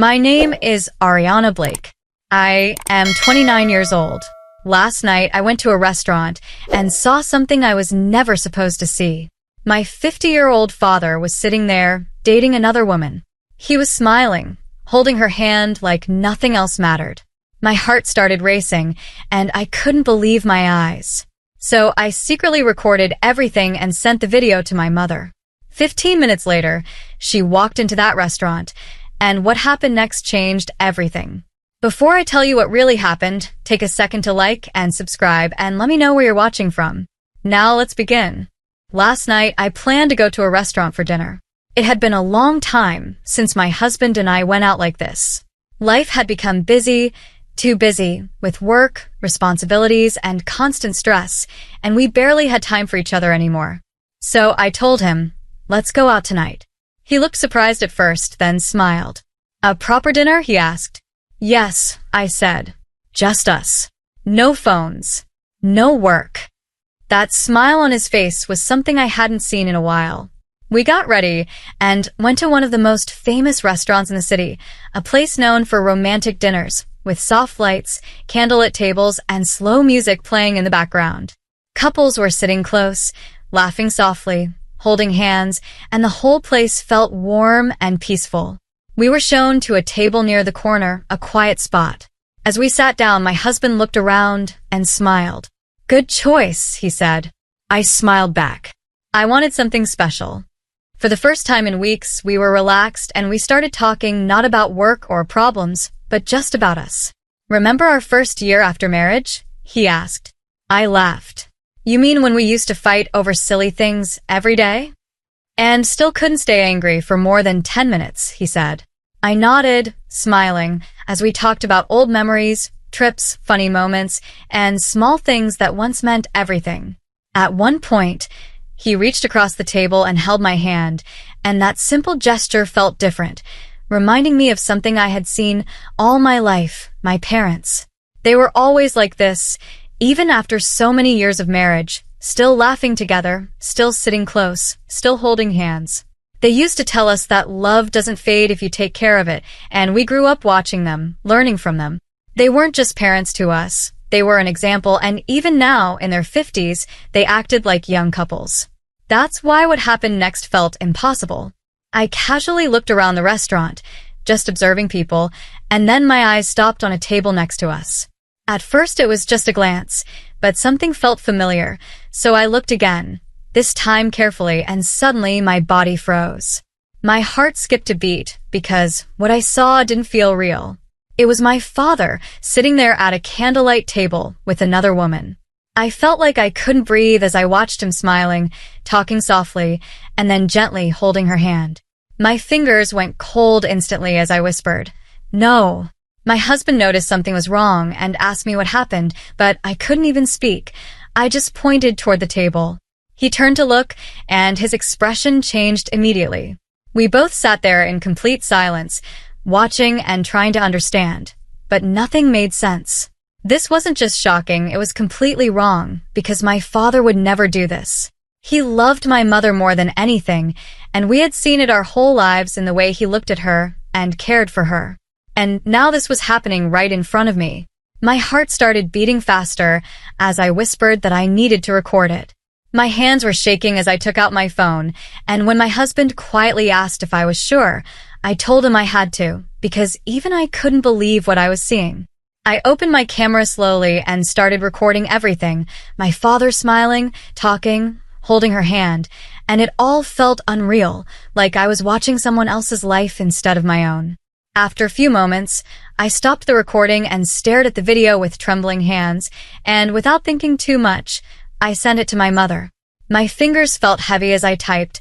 My name is Ariana Blake. I am 29 years old. Last night, I went to a restaurant and saw something I was never supposed to see. My 50-year-old father was sitting there, dating another woman. He was smiling, holding her hand like nothing else mattered. My heart started racing, and I couldn't believe my eyes. So I secretly recorded everything and sent the video to my mother. 15 minutes later, she walked into that restaurant, and what happened next changed everything. Before I tell you what really happened, take a second to like and subscribe and let me know where you're watching from. Now let's begin. Last night, I planned to go to a restaurant for dinner. It had been a long time since my husband and I went out like this. Life had become busy, too busy, with work, responsibilities, and constant stress, and we barely had time for each other anymore. So I told him, let's go out tonight. He looked surprised at first, then smiled. A proper dinner? He asked. Yes, I said. Just us. No phones. No work. That smile on his face was something I hadn't seen in a while. We got ready and went to one of the most famous restaurants in the city, a place known for romantic dinners, with soft lights, candlelit tables, and slow music playing in the background. Couples were sitting close, laughing softly, holding hands, and the whole place felt warm and peaceful. We were shown to a table near the corner, a quiet spot. As we sat down, my husband looked around and smiled. Good choice, he said. I smiled back. I wanted something special. For the first time in weeks, we were relaxed and we started talking not about work or problems, but just about us. Remember our first year after marriage? He asked. I laughed. You mean when we used to fight over silly things every day? And still couldn't stay angry for more than 10 minutes, he said. I nodded, smiling, as we talked about old memories, trips, funny moments, and small things that once meant everything. At one point, he reached across the table and held my hand, and that simple gesture felt different, reminding me of something I had seen all my life, my parents. They were always like this, even after so many years of marriage, still laughing together, still sitting close, still holding hands. They used to tell us that love doesn't fade if you take care of it, and we grew up watching them, learning from them. They weren't just parents to us. They were an example, and even now, in their 50s, they acted like young couples. That's why what happened next felt impossible. I casually looked around the restaurant, just observing people, and then my eyes stopped on a table next to us. At first it was just a glance, but something felt familiar, so I looked again, this time carefully, and suddenly my body froze. My heart skipped a beat because what I saw didn't feel real. It was my father sitting there at a candlelight table with another woman. I felt like I couldn't breathe as I watched him smiling, talking softly, and then gently holding her hand. My fingers went cold instantly as I whispered, "No." My husband noticed something was wrong and asked me what happened, but I couldn't even speak. I just pointed toward the table. He turned to look, and his expression changed immediately. We both sat there in complete silence, watching and trying to understand, but nothing made sense. This wasn't just shocking, it was completely wrong, because my father would never do this. He loved my mother more than anything, and we had seen it our whole lives in the way he looked at her and cared for her. And now this was happening right in front of me. My heart started beating faster as I whispered that I needed to record it. My hands were shaking as I took out my phone, and when my husband quietly asked if I was sure, I told him I had to, because even I couldn't believe what I was seeing. I opened my camera slowly and started recording everything, my father smiling, talking, holding her hand, and it all felt unreal, like I was watching someone else's life instead of my own. After a few moments, I stopped the recording and stared at the video with trembling hands, and without thinking too much, I sent it to my mother. My fingers felt heavy as I typed,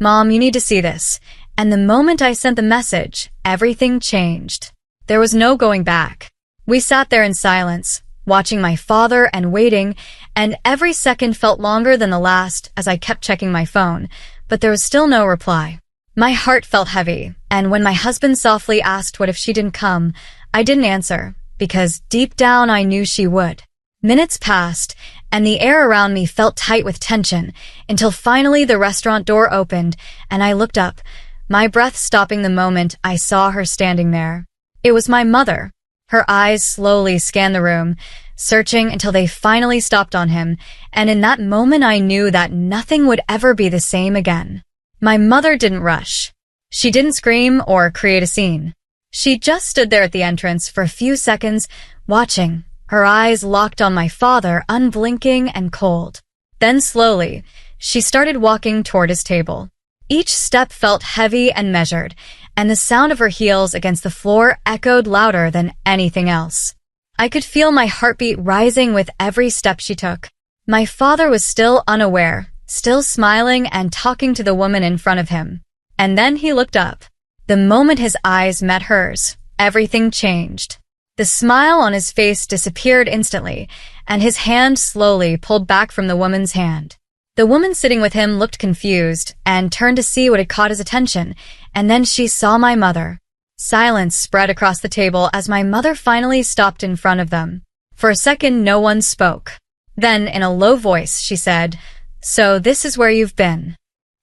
"Mom, you need to see this." And the moment I sent the message, everything changed. There was no going back. We sat there in silence, watching my father and waiting, and every second felt longer than the last as I kept checking my phone, but there was still no reply. My heart felt heavy, and when my husband softly asked what if she didn't come, I didn't answer, because deep down I knew she would. Minutes passed, and the air around me felt tight with tension, until finally the restaurant door opened, and I looked up, my breath stopping the moment I saw her standing there. It was my mother. Her eyes slowly scanned the room, searching until they finally stopped on him, and in that moment I knew that nothing would ever be the same again. My mother didn't rush. She didn't scream or create a scene. She just stood there at the entrance for a few seconds, watching, her eyes locked on my father, unblinking and cold. Then slowly, she started walking toward his table. Each step felt heavy and measured, and the sound of her heels against the floor echoed louder than anything else. I could feel my heartbeat rising with every step she took. My father was still unaware, still smiling and talking to the woman in front of him. And then he looked up. The moment his eyes met hers, everything changed. The smile on his face disappeared instantly, and his hand slowly pulled back from the woman's hand. The woman sitting with him looked confused and turned to see what had caught his attention, and then she saw my mother. Silence spread across the table as my mother finally stopped in front of them. For a second, no one spoke. Then, in a low voice, she said, "So this is where you've been."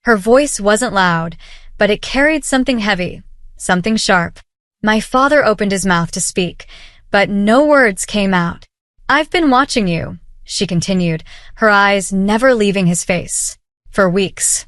Her voice wasn't loud, but it carried something heavy, something sharp. My father opened his mouth to speak, but no words came out. "I've been watching you," she continued, her eyes never leaving his face. "For weeks."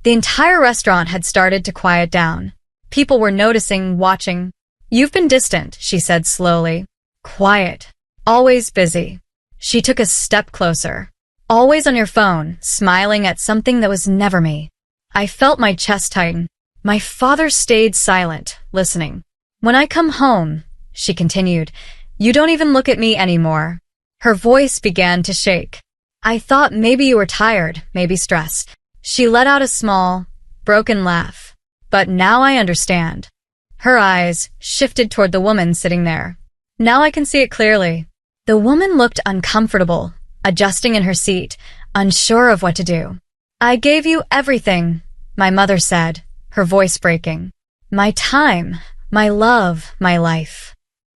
The entire restaurant had started to quiet down. People were noticing, watching. "You've been distant," she said slowly. "Quiet. Always busy." She took a step closer. "Always on your phone, smiling at something that was never me." I felt my chest tighten. My father stayed silent, listening. "When I come home," she continued, "you don't even look at me anymore." Her voice began to shake. "I thought maybe you were tired, maybe stressed." She let out a small, broken laugh. "But now I understand." Her eyes shifted toward the woman sitting there. "Now I can see it clearly." The woman looked uncomfortable, adjusting in her seat, unsure of what to do. "I gave you everything," my mother said, her voice breaking. "My time, my love, my life."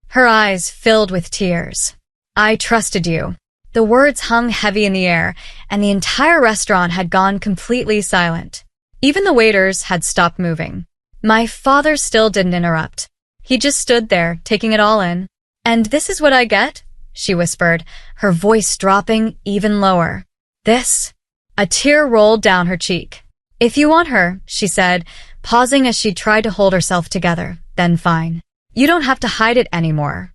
Her eyes filled with tears. "I trusted you." The words hung heavy in the air, and the entire restaurant had gone completely silent. Even the waiters had stopped moving. My father still didn't interrupt. He just stood there, taking it all in. "And this is what I get?" she whispered, her voice dropping even lower. "This?" A tear rolled down her cheek. "If you want her," she said, pausing as she tried to hold herself together, "then fine. You don't have to hide it anymore."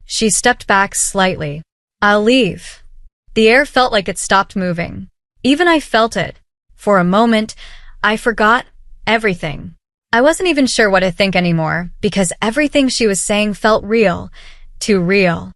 She stepped back slightly. "I'll leave." The air felt like it stopped moving. Even I felt it. For a moment, I forgot everything. I wasn't even sure what to think anymore, because everything she was saying felt real, too real.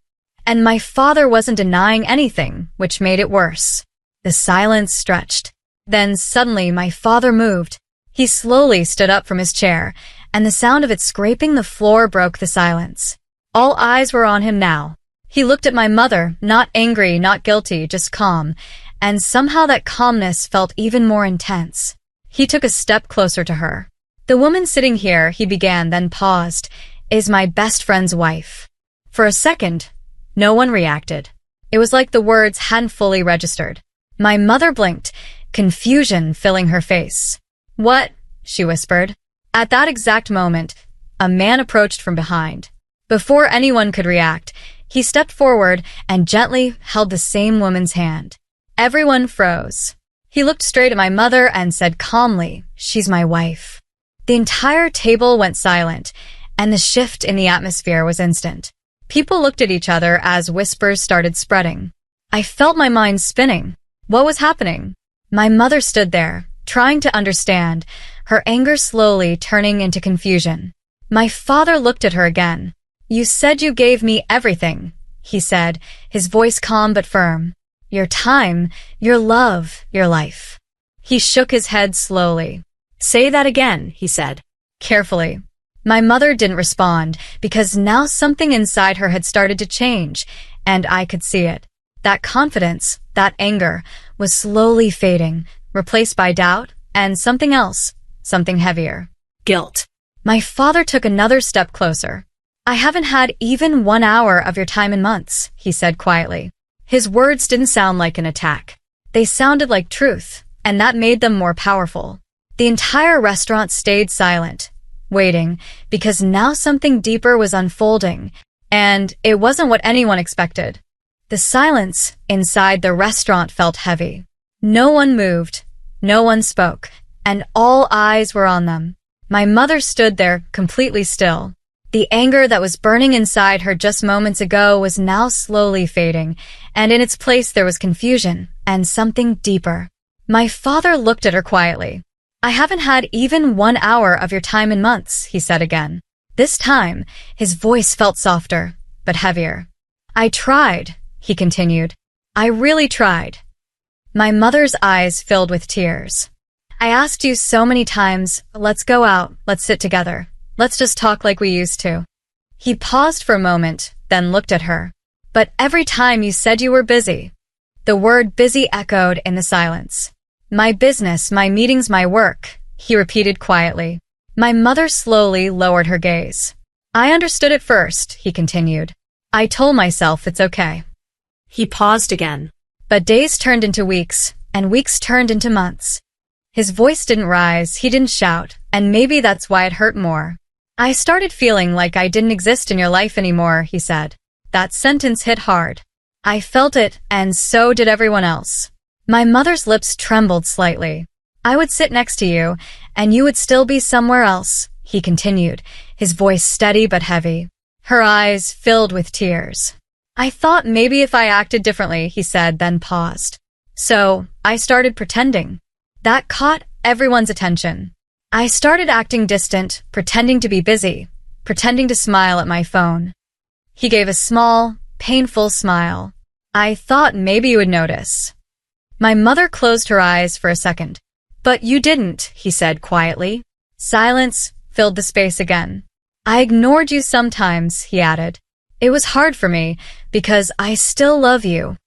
And my father wasn't denying anything, which made it worse. The silence stretched. Then suddenly my father moved. He slowly stood up from his chair, and the sound of it scraping the floor broke the silence. All eyes were on him now. He looked at my mother, not angry, not guilty, just calm, and somehow that calmness felt even more intense. He took a step closer to her. "The woman sitting here," he began, then paused, "is my best friend's wife." For a second, no one reacted. It was like the words hadn't fully registered. My mother blinked, confusion filling her face. "What?" she whispered. At that exact moment, a man approached from behind. Before anyone could react, he stepped forward and gently held the same woman's hand. Everyone froze. He looked straight at my mother and said calmly, "She's my wife." The entire table went silent, and the shift in the atmosphere was instant. People looked at each other as whispers started spreading. I felt my mind spinning. What was happening? My mother stood there, trying to understand, her anger slowly turning into confusion. My father looked at her again. "You said you gave me everything," he said, his voice calm but firm. "Your time, your love, your life." He shook his head slowly. "Say that again," he said, carefully. My mother didn't respond, because now something inside her had started to change, and I could see it. That confidence, that anger, was slowly fading, replaced by doubt and something else, something heavier. Guilt. My father took another step closer. "I haven't had even 1 hour of your time in months," he said quietly. His words didn't sound like an attack. They sounded like truth, and that made them more powerful. The entire restaurant stayed silent, waiting, because now something deeper was unfolding, and it wasn't what anyone expected. The silence inside the restaurant felt heavy. No one moved, no one spoke, and all eyes were on them. My mother stood there, completely still. The anger that was burning inside her just moments ago was now slowly fading, and in its place there was confusion and something deeper. My father looked at her quietly. "I haven't had even 1 hour of your time in months," he said again. This time, his voice felt softer, but heavier. "I tried," he continued. "I really tried." My mother's eyes filled with tears. "I asked you so many times, let's go out, let's sit together. Let's just talk like we used to." He paused for a moment, then looked at her. "But every time you said you were busy." The word busy echoed in the silence. "My business, my meetings, my work," he repeated quietly. My mother slowly lowered her gaze. "I understood at first," he continued. "I told myself it's okay." He paused again. But days turned into weeks, and weeks turned into months. His voice didn't rise, he didn't shout, and maybe that's why it hurt more. "I started feeling like I didn't exist in your life anymore," he said. That sentence hit hard. I felt it, and so did everyone else. My mother's lips trembled slightly. "I would sit next to you, and you would still be somewhere else," he continued, his voice steady but heavy. Her eyes filled with tears. "I thought maybe if I acted differently," he said, then paused. "So, I started pretending." That caught everyone's attention. I started acting distant, pretending to be busy, pretending to smile at my phone. He gave a small, painful smile. "I thought maybe you would notice." My mother closed her eyes for a second. "But you didn't," he said quietly. Silence filled the space again. "I ignored you sometimes," he added. "It was hard for me, because I still love you."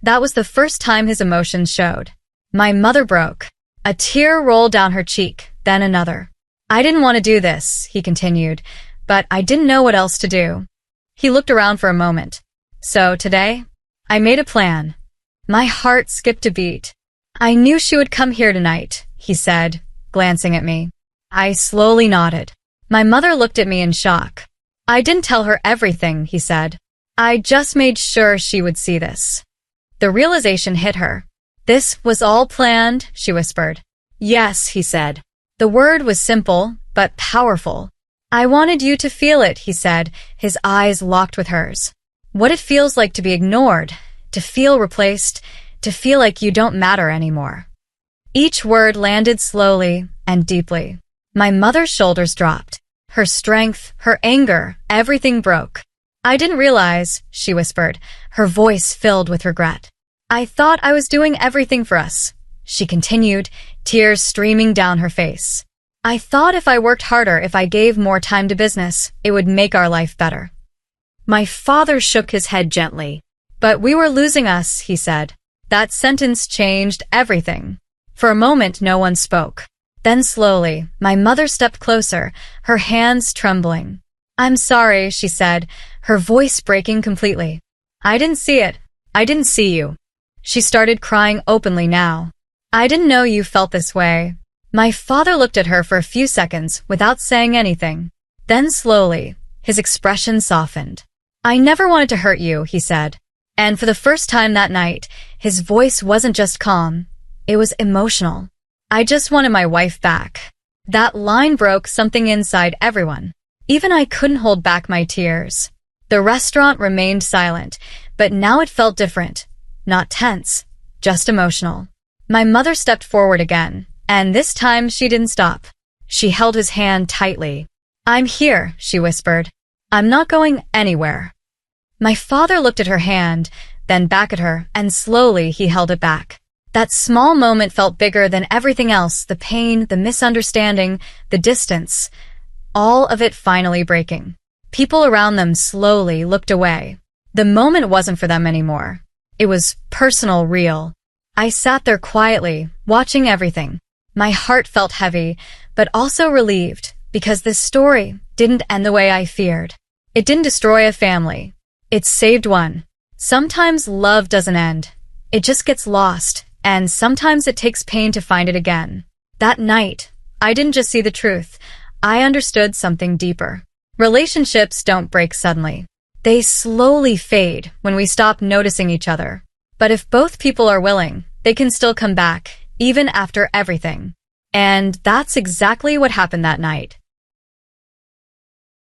That was the first time his emotions showed. My mother broke. A tear rolled down her cheek, then another. "I didn't want to do this," he continued, "but I didn't know what else to do." He looked around for a moment. "So today, I made a plan." My heart skipped a beat. "I knew she would come here tonight," he said, glancing at me. I slowly nodded. My mother looked at me in shock. "I didn't tell her everything," he said. "I just made sure she would see this." The realization hit her. "This was all planned," she whispered. "Yes," he said. The word was simple, but powerful. "I wanted you to feel it," he said, his eyes locked with hers. "What it feels like to be ignored, to feel replaced, to feel like you don't matter anymore." Each word landed slowly and deeply. My mother's shoulders dropped. Her strength, her anger, everything broke. "I didn't realize," she whispered, her voice filled with regret. "I thought I was doing everything for us," she continued, tears streaming down her face. "I thought if I worked harder, if I gave more time to business, it would make our life better." My father shook his head gently. "But we were losing us," he said. That sentence changed everything. For a moment, no one spoke. Then slowly, my mother stepped closer, her hands trembling. "I'm sorry," she said, her voice breaking completely. "I didn't see it. I didn't see you." She started crying openly now. "I didn't know you felt this way." My father looked at her for a few seconds without saying anything. Then slowly, his expression softened. "I never wanted to hurt you," he said. And for the first time that night, his voice wasn't just calm, it was emotional. "I just wanted my wife back." That line broke something inside everyone. Even I couldn't hold back my tears. The restaurant remained silent, but now it felt different. Not tense, just emotional. My mother stepped forward again, and this time she didn't stop. She held his hand tightly. "I'm here," she whispered. "I'm not going anywhere." My father looked at her hand, then back at her, and slowly he held it back. That small moment felt bigger than everything else, the pain, the misunderstanding, the distance, all of it finally breaking. People around them slowly looked away. The moment wasn't for them anymore. It was personal, real. I sat there quietly, watching everything. My heart felt heavy, but also relieved, because this story didn't end the way I feared. It didn't destroy a family. It saved one. Sometimes love doesn't end. It just gets lost, and sometimes it takes pain to find it again. That night, I didn't just see the truth. I understood something deeper. Relationships don't break suddenly. They slowly fade when we stop noticing each other. But if both people are willing, they can still come back, even after everything. And that's exactly what happened that night.